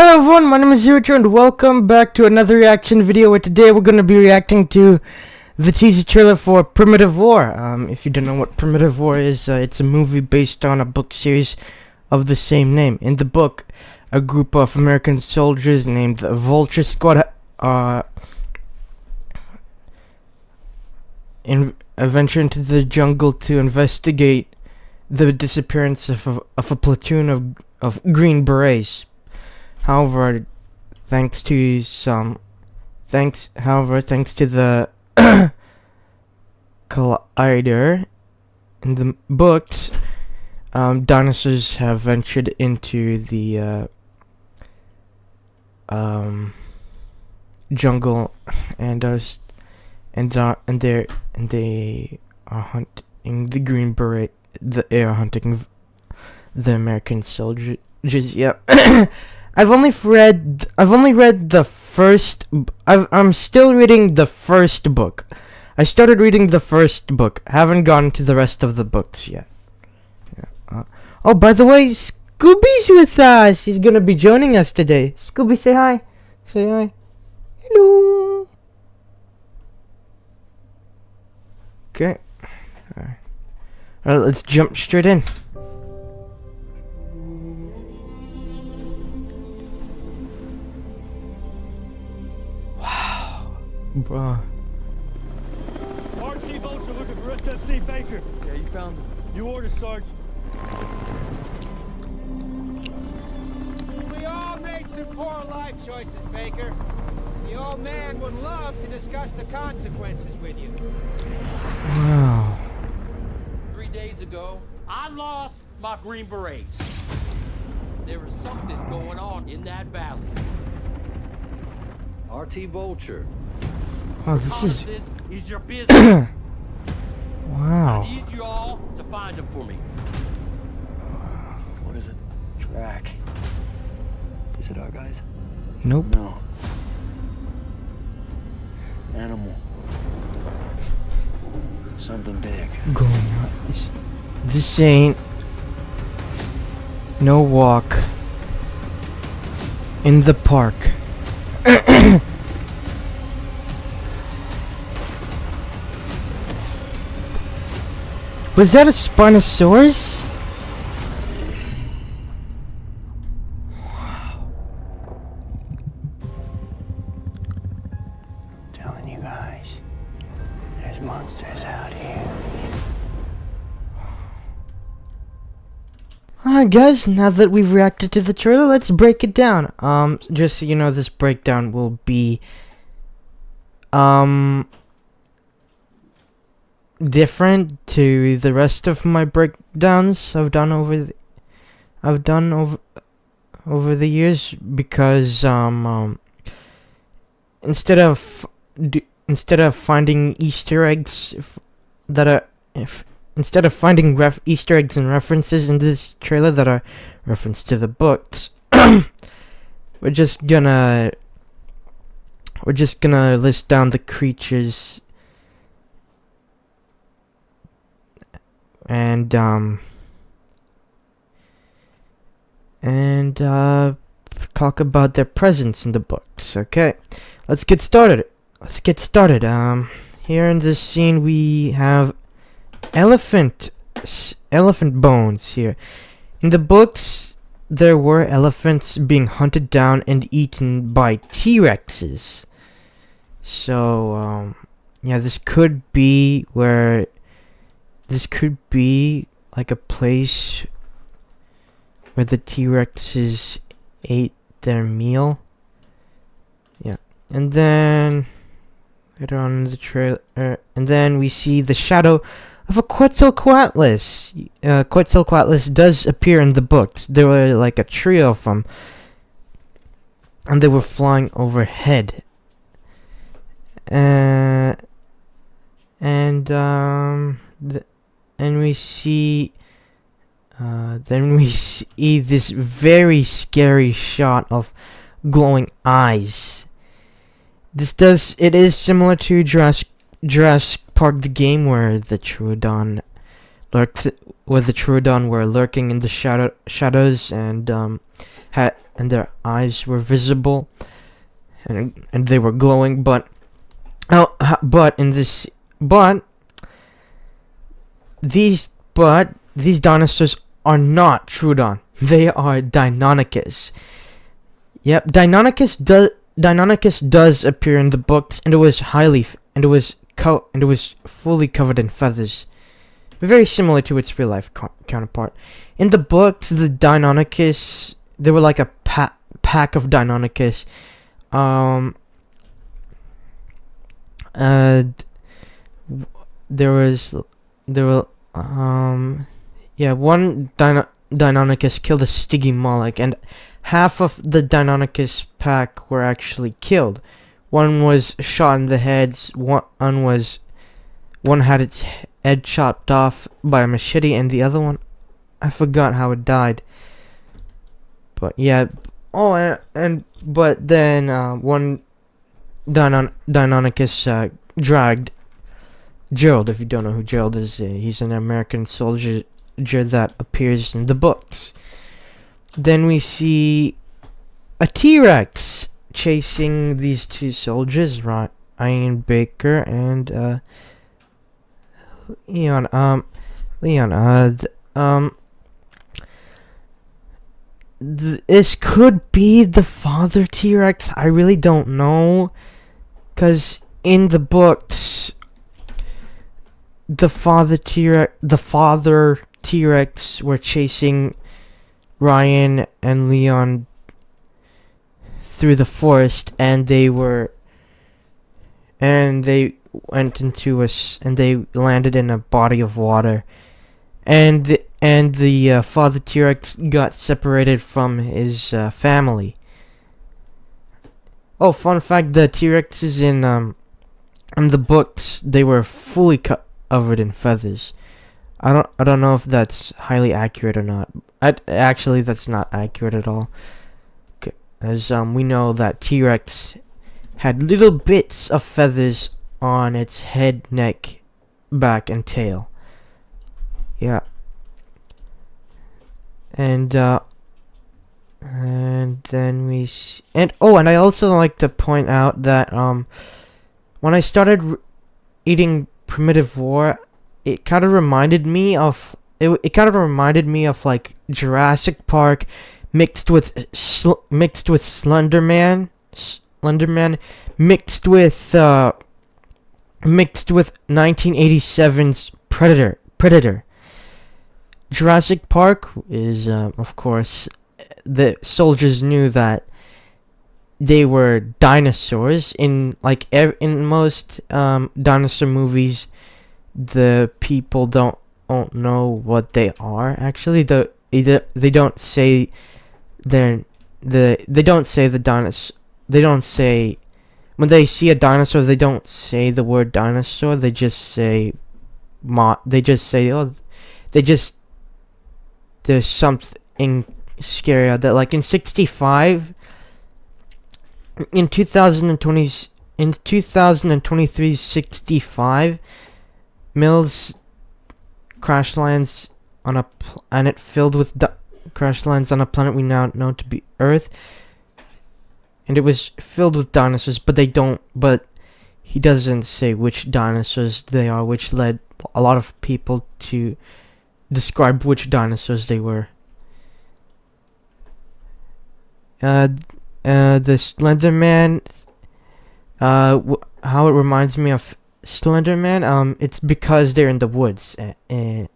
Hello everyone, my name is Vulture and welcome back to another reaction video where today we're going to be reacting to the teaser trailer for Primitive War. If you don't know what Primitive War is, it's a movie based on a book series of the same name. In the book, a group of American soldiers named the Vulture Squad venture into the jungle to investigate the disappearance of a platoon of green berets. However, thanks to the collider in the books, dinosaurs have ventured into the jungle and they are hunting the green beret. They are hunting the American soldiers. Yeah. I've only read the first. I'm still reading the first book. I started reading the first book. Haven't gone to the rest of the books yet. Yeah. Oh, by the way, Scooby's with us. He's gonna be joining us today. Scooby, say hi. Say hi. Hello. Okay. Alright, let's jump straight in. Bruh. RT Vulture looking for SFC Baker. Yeah, you found him. You order, Sarge. We all made some poor life choices, Baker. The old man would love to discuss the consequences with you. Wow. 3 days ago, I lost my green berets. There is something going on in that valley. RT Vulture. Oh, this is your business. wow. I need you all to find him for me. What is it? Track. Is it our guys? Nope. No. Animal. Something big. Going on. This ain't no walk in the park. Was that a Spinosaurus? I'm telling you guys, there's monsters out here. Alright guys, now that we've reacted to the trailer, let's break it down. Just so you know, this breakdown will be different to the rest of my breakdowns I've done over the years, because instead of finding Easter eggs instead of finding Easter eggs and references in this trailer that are reference to the books, we're just gonna list down the creatures and talk about their presence in the books. Okay, let's get started. Here in this scene we have elephant bones here. In the books, there were elephants being hunted down and eaten by T-Rexes. So yeah, this could be like a place where the T-Rexes ate their meal. Yeah, and then later on in the trailer, and then we see the shadow of a Quetzalcoatlus. Quetzalcoatlus does appear in the books. There were like a trio of them, and they were flying overhead. And we see this very scary shot of glowing eyes. It is similar to Jurassic Park the game, where the Troodon were lurking in the shadows and and their eyes were visible, and they were glowing. But these dinosaurs are not Troodon. They are Deinonychus. Yep, Deinonychus does appear in the books, and it was fully covered in feathers, very similar to its real life counterpart. In the books, the Deinonychus, they were like a pack of Deinonychus. One Deinonychus killed a Stygimoloch, and half of the Deinonychus pack were actually killed. One was shot in the head. One had its head chopped off by a machete, and the other one, I forgot how it died. But yeah, but then one Deinonychus dragged Gerald. If you don't know who Gerald is, he's an American soldier that appears in the books. Then we see a T-Rex chasing these two soldiers, Ryan Baker and Leon. This could be the father T-Rex. I really don't know, cause in the books, the father T-Rex were chasing Ryan and Leon through the forest, and they landed in a body of water, and the father T-Rex got separated from his family. Oh, fun fact: the T-Rexes in the books, they were fully covered in feathers. I don't know if that's highly accurate or not. Actually, that's not accurate at all. As we know that T-Rex had little bits of feathers on its head, neck, back, and tail. Yeah. And then we see, and I also like to point out that when I started eating Primitve, it kind of reminded me of like Jurassic Park mixed with Slenderman, mixed with 1987's Predator. Jurassic Park is, of course, the soldiers knew that they were dinosaurs. In most dinosaur movies, the people don't know what they are. Actually, they don't say the dinosaur. They don't say, when they see a dinosaur, they don't say the word dinosaur. They just say there's something scary out there. Like in 2023 65, Mills crash lands on a planet filled with on a planet we now know to be Earth, and it was filled with dinosaurs, but he doesn't say which dinosaurs they are, which led a lot of people to describe which dinosaurs they were. The Slenderman, how it reminds me of Slenderman, it's because they're in the woods, and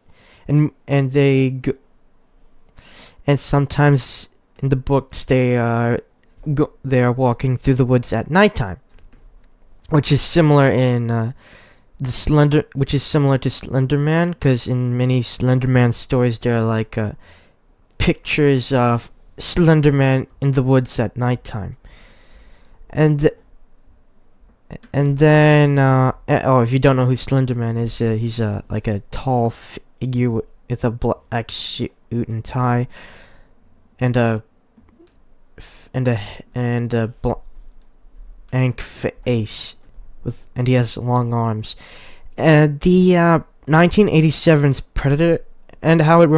sometimes in the books they are walking through the woods at nighttime, which is similar to Slenderman, because in many Slenderman stories there are like pictures of Slenderman in the woods at nighttime. And then if you don't know who Slenderman is, he's like a tall figure with a black suit and tie, and a blank face, and he has long arms. And the 1987's Predator, and how it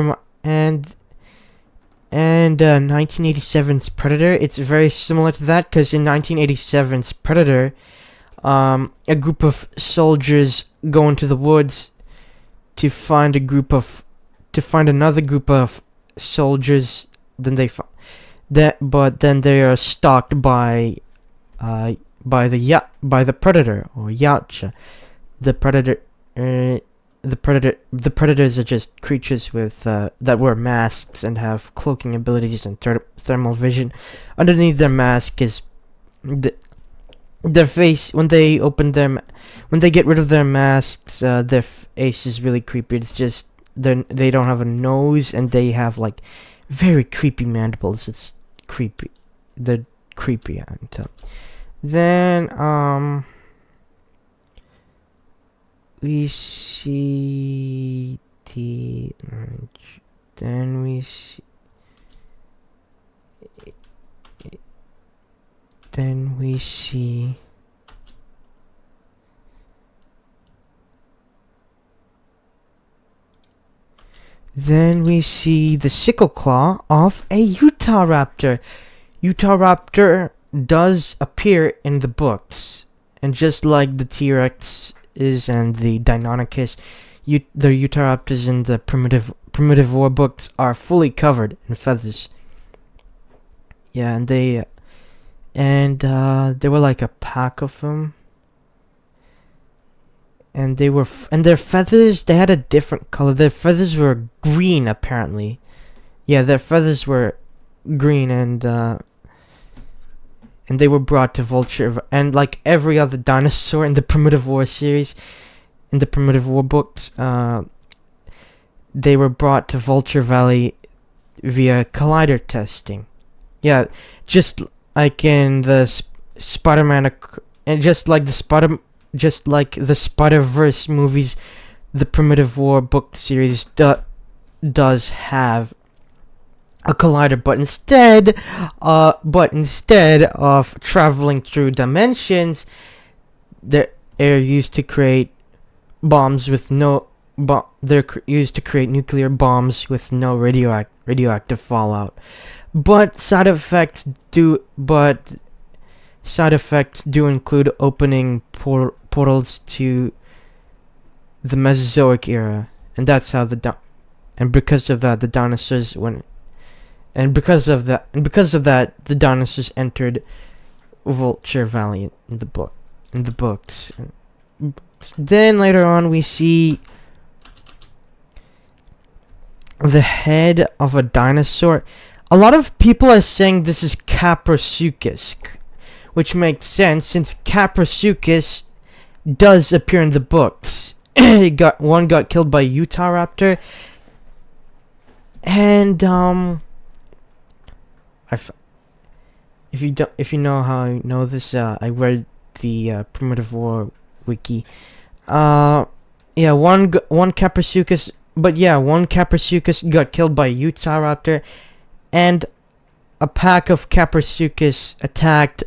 and 1987's Predator, it's very similar to that, because in 1987's Predator, a group of soldiers go into the woods to find another group of soldiers. Then but then they are stalked by the Predator, or Yautja. The predators are just creatures with that wear masks and have cloaking abilities and thermal vision. Underneath their mask is their face. When they get rid of their masks, their face is really creepy. It's just they don't have a nose, and they have like very creepy mandibles. It's creepy. They're creepy. Then we see the then we see then we see the sickle claw of a Utah raptor. Utah raptor does appear in the books, and just like the T-Rex is and the Deinonychus, the Utahraptors in the primitive war books are fully covered in feathers. Yeah, and there were like a pack of them, and their feathers, they had a different color. Their feathers were green, apparently. Yeah, their feathers were green, and they were brought to Vulture, and like every other dinosaur in the Primitive War series, in the Primitive War books, they were brought to Vulture Valley via collider testing. Yeah, just like in the Spider-Man, and just like the Spider-Verse movies, the Primitive War book series does have a collider, but instead of traveling through dimensions, they're used to create bombs with no used to create nuclear bombs with no radioactive fallout. But side effects do include opening portals to the Mesozoic era, and that's how because of that the dinosaurs the dinosaurs entered Vulture Valley in the books. Then later on we see the head of a dinosaur. A lot of people are saying this is Caprosuchus, which makes sense since Caprosuchus does appear in the books. One got killed by Utahraptor, and if you know how I know this, I read the Primitive War wiki. One Caprosuchus got killed by Utahraptor, and a pack of Caprosuchus attacked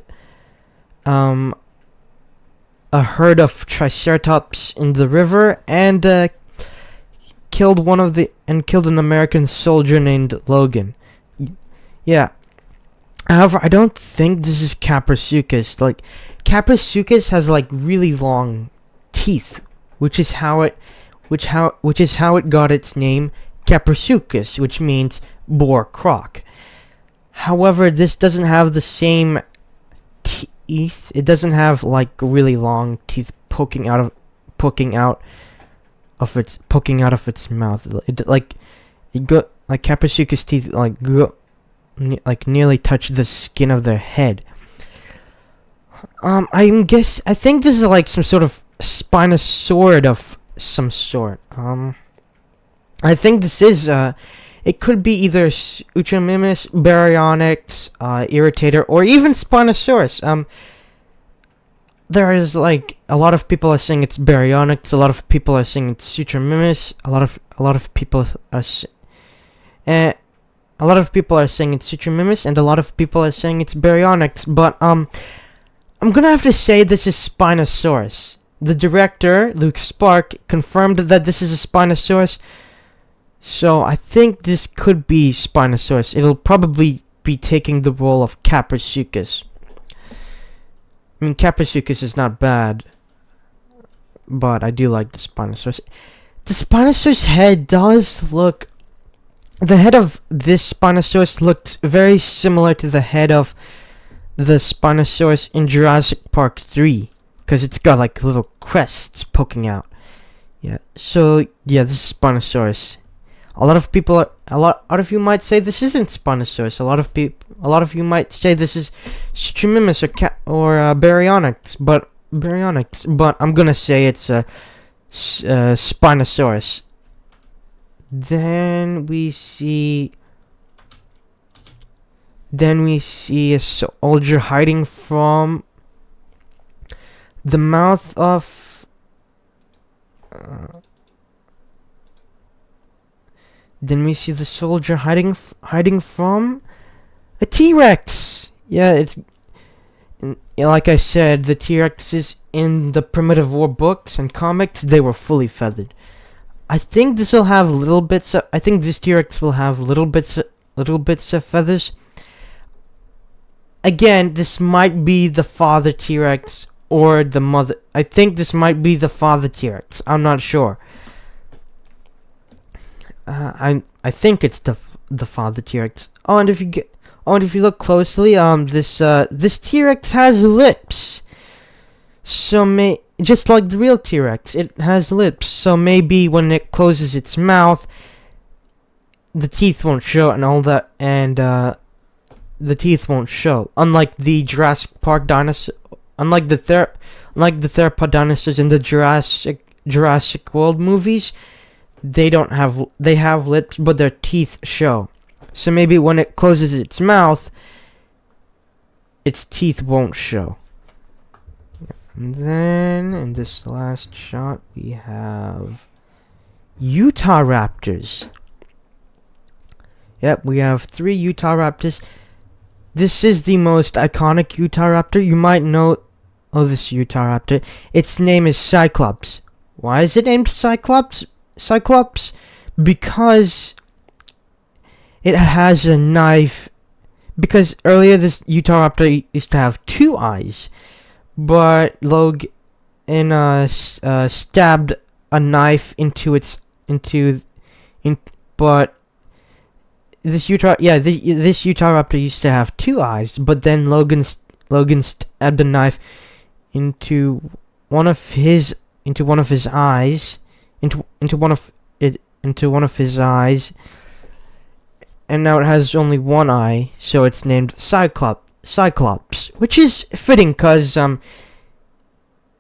a herd of Triceratops in the river, and killed an American soldier named Logan. Yeah. However, I don't think this is Caprosuchus. Like, Caprosuchus has like really long teeth, which is how it got its name, Caprosuchus, which means boar croc. However, this doesn't have the same teeth. It doesn't have like really long teeth poking out of its mouth. Caprosuchus teeth nearly touch the skin of their head. I think this is like some sort of Spinosaurid of some sort. I think this is it could be either Utramimus, Baryonyx, Irritator, or even Spinosaurus. There is like a lot of people are saying it's Baryonyx. A lot of people are saying it's Utramimus. A lot of people are saying it's Utramimus, and a lot of people are saying it's Baryonyx. But I'm gonna have to say this is Spinosaurus. The director, Luke Spark, confirmed that this is a Spinosaurus. So I think this could be Spinosaurus. It'll probably be taking the role of Caprisuchus. I mean, Caprisuchus is not bad, but I do like the Spinosaurus. The Spinosaurus head does look... The head of this Spinosaurus looked very similar to the head of the Spinosaurus in Jurassic Park 3. Because it's got like little crests poking out. Yeah, so yeah, this is Spinosaurus. A lot of you might say this isn't Spinosaurus. A lot of you might say this is Citrimimus or Baryonyx, but I'm gonna say it's a Spinosaurus. Then we see a soldier hiding from the mouth of then we see the soldier hiding from a T-Rex. Yeah, it's like I said, the T-Rexes in the Primitive War books and comics, they were fully feathered. I think this will have little bits of, I think this T-Rex will have little bits of feathers. Again, this might be the father T-Rex or the mother. I think this might be the father T-Rex. I'm not sure. I think it's the father T-Rex. And if you look closely, this T-Rex has lips. So just like the real T-Rex, it has lips. So maybe when it closes its mouth, the teeth won't show and all that, and the teeth won't show. Unlike the Jurassic Park dinosaur, unlike the theropod dinosaurs in the Jurassic World movies, they have lips, but their teeth show. So maybe when it closes its mouth, its teeth won't show. And then in this last shot, we have Utah Raptors. Yep, we have 3 Utah Raptors. This is the most iconic Utah Raptor. You might know this Utah Raptor. Its name is Cyclops. Why is it named Cyclops? Because it has a knife. Because earlier this Utah Raptor used to have 2 eyes, but Logan stabbed a knife but this Utah Raptor used to have 2 eyes, but then Logan stabbed a knife into one of his eyes, and now it has only 1 eye, so it's named Cyclops, which is fitting because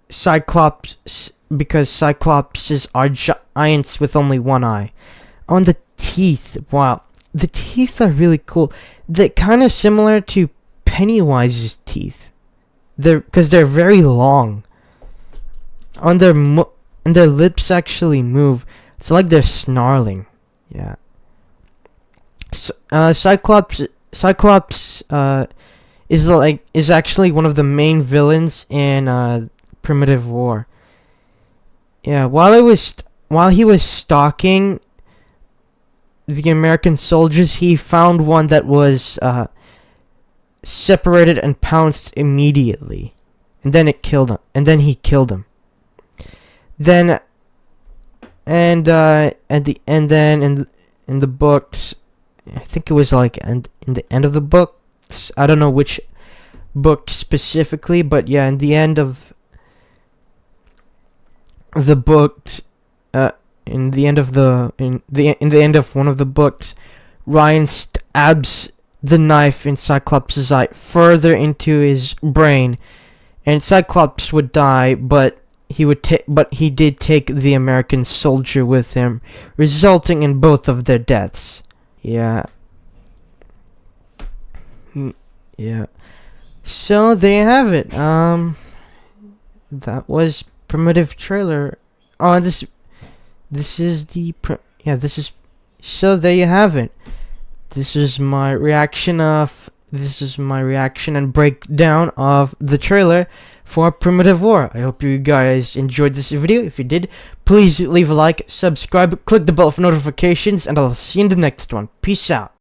Cyclopses are giants with only 1 eye. On the teeth, wow, the teeth are really cool. They're kind of similar to Pennywise's teeth. Because they're very long. And their lips actually move. It's like they're snarling. Yeah. Cyclops is actually one of the main villains in Primitive War. Yeah, while he was stalking the American soldiers, he found one that was separated and pounced immediately, and then it killed him. And then he killed him. Then in the books, I think it was like in the end of the books. I don't know which book specifically, but yeah, in the end of the books, in the end of one of the books, Ryan stabs the knife in Cyclops' eye further into his brain, and Cyclops would die, but he did take the American soldier with him, resulting in both of their deaths. Yeah. Yeah. So there you have it. That was Primitive trailer. Oh, this is so there you have it. This is my reaction of this is my reaction and breakdown of the trailer for Primitive War. I hope you guys enjoyed this video. If you did, please leave a like, subscribe, click the bell for notifications, and I'll see you in the next one. Peace out.